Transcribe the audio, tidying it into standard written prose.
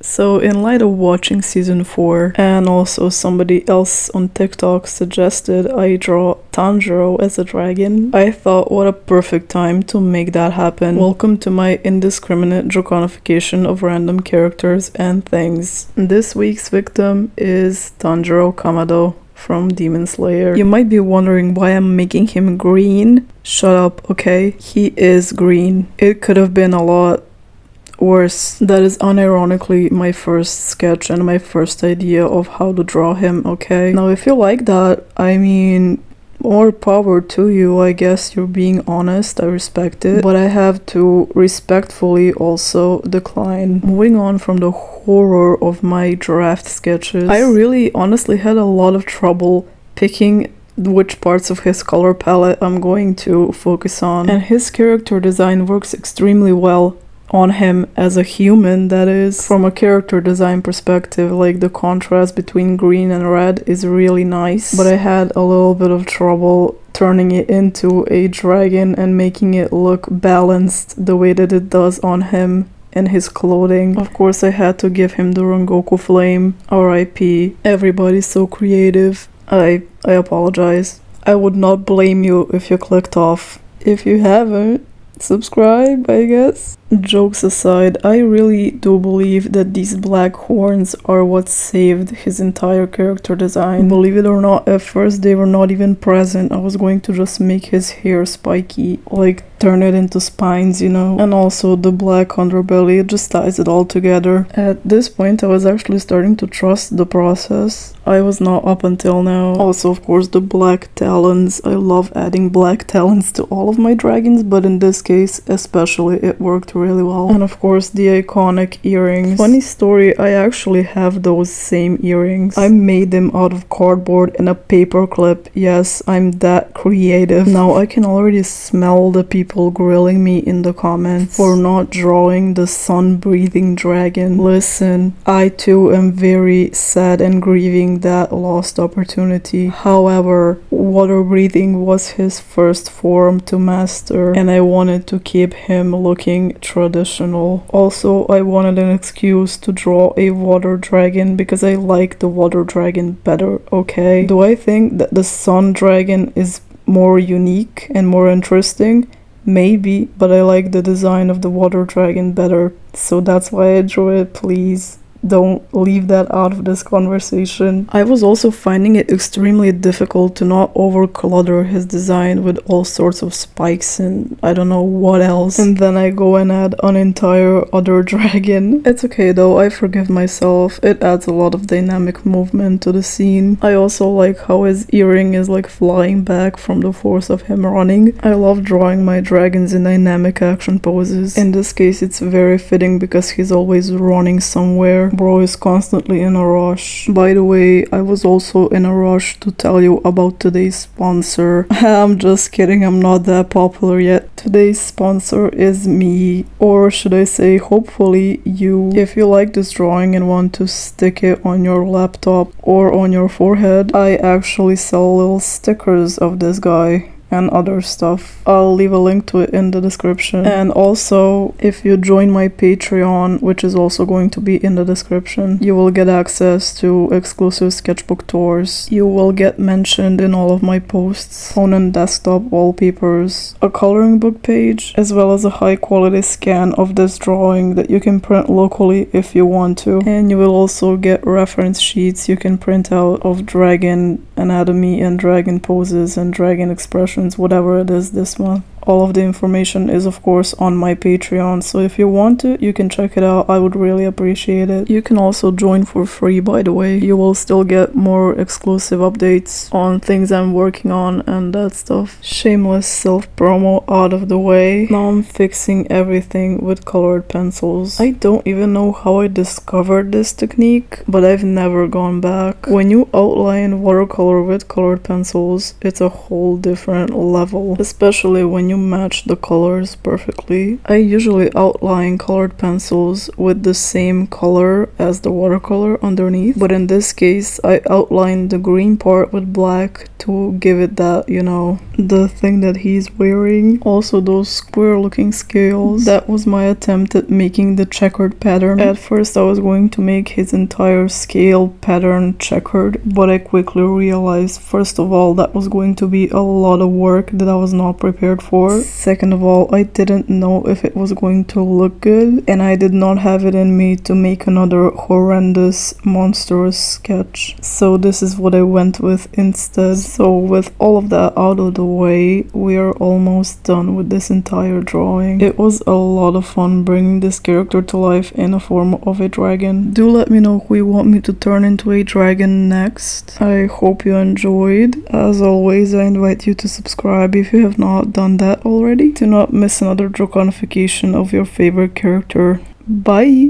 So in light of watching season 4 and also somebody else on TikTok suggested I draw Tanjiro as a dragon, I thought what a perfect time to make that happen. Welcome to my indiscriminate draconification of random characters and things. This week's victim is Tanjiro Kamado from Demon Slayer. You might be wondering why I'm making him green. Shut up, okay? He is green. It could have been a lot worse. That is unironically my first sketch and my first idea of how to draw him, okay? Now if you like that, I mean, more power to you. I guess you're being honest, I respect it, but I have to respectfully also decline. Moving on from the horror of my draft sketches, I really honestly had a lot of trouble picking which parts of his color palette I'm going to focus on, and his character design works extremely well on him as a human, that is. From a character design perspective, like the contrast between green and red is really nice, but I had a little bit of trouble turning it into a dragon and making it look balanced the way that it does on him and his clothing. Of course I had to give him the Rengoku flame, RIP. Everybody's so creative. I apologize. I would not blame you if you clicked off. If you haven't, subscribe, I guess. Jokes aside, I really do believe that these black horns are what saved his entire character design. Believe it or not, at first they were not even present. I was going to just make his hair spiky, like turn it into spines, you know? And also the black underbelly, it just ties it all together. At this point I was actually starting to trust the process. I was not up until now. Also, of course, the black talons. I love adding black talons to all of my dragons, but in this case especially it worked really well. And of course the iconic earrings. Funny story, I actually have those same earrings. I made them out of cardboard and a paper clip. Yes, I'm that creative. Now I can already smell the people grilling me in the comments for not drawing the sun-breathing dragon. Listen, I too am very sad and grieving that lost opportunity. However, water breathing was his first form to master, and I wanted to keep him looking traditional. Also, I wanted an excuse to draw a water dragon because I like the water dragon better, okay? Do I think that the sun dragon is more unique and more interesting? Maybe, but I like the design of the water dragon better, so that's why I drew it. Please don't leave that out of this conversation. I was also finding it extremely difficult to not over-clutter his design with all sorts of spikes and I don't know what else. And then I go and add an entire other dragon. It's okay though, I forgive myself. It adds a lot of dynamic movement to the scene. I also like how his earring is like flying back from the force of him running. I love drawing my dragons in dynamic action poses. In this case it's very fitting because he's always running somewhere. Bro is constantly in a rush. By the way, I was also in a rush to tell you about today's sponsor. I'm just kidding, I'm not that popular yet. Today's sponsor is me, or should I say hopefully you. If you like this drawing and want to stick it on your laptop or on your forehead, I actually sell little stickers of this guy and other stuff. I'll leave a link to it in the description. And also, if you join my Patreon, which is also going to be in the description, you will get access to exclusive sketchbook tours. You will get mentioned in all of my posts, phone and desktop wallpapers, a coloring book page, as well as a high quality scan of this drawing that you can print locally if you want to. And you will also get reference sheets you can print out of dragon anatomy and dragon poses and dragon expressions, whatever it is this month. All of the information is of course on my Patreon, so if you want to, you can check it out. I would really appreciate it. You can also join for free, by the way. You will still get more exclusive updates on things I'm working on and that stuff. Shameless self-promo out of the way. Now I'm fixing everything with colored pencils. I don't even know how I discovered this technique, but I've never gone back. When you outline watercolor with colored pencils, it's a whole different level, especially when you match the colors perfectly. I usually outline colored pencils with the same color as the watercolor underneath, but in this case I outlined the green part with black to give it that, you know, the thing that he's wearing. Also those square looking scales. That was my attempt at making the checkered pattern. At first I was going to make his entire scale pattern checkered, but I quickly realized, first of all, that was going to be a lot of work that I was not prepared for. Second of all, I didn't know if it was going to look good, and I did not have it in me to make another horrendous, monstrous sketch. So this is what I went with instead. So with all of that out of the way, we are almost done with this entire drawing. It was a lot of fun bringing this character to life in a form of a dragon. Do let me know who you want me to turn into a dragon next. I hope you enjoyed. As always, I invite you to subscribe if you have not done that already, to not miss another Draconification of your favorite character. Bye!